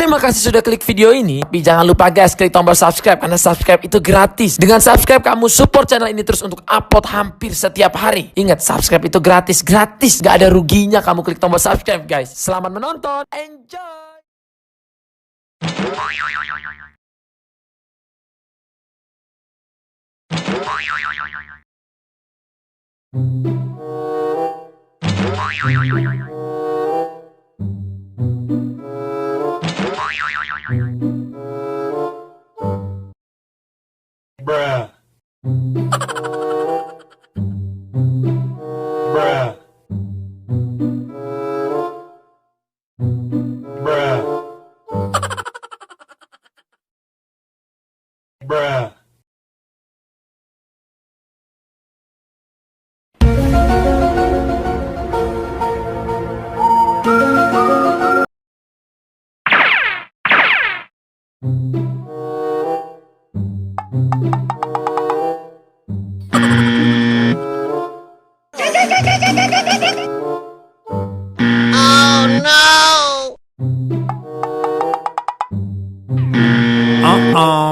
Terima kasih sudah klik video ini. Tapi jangan lupa guys, klik tombol subscribe karena subscribe itu gratis. Dengan subscribe kamu support channel ini terus untuk upload hampir setiap hari. Ingat, subscribe itu gratis, gak ada ruginya kamu klik tombol subscribe guys. Selamat menonton, enjoy. Bruh. Bruh. Bruh. Bruh. Oh no! Uh-oh.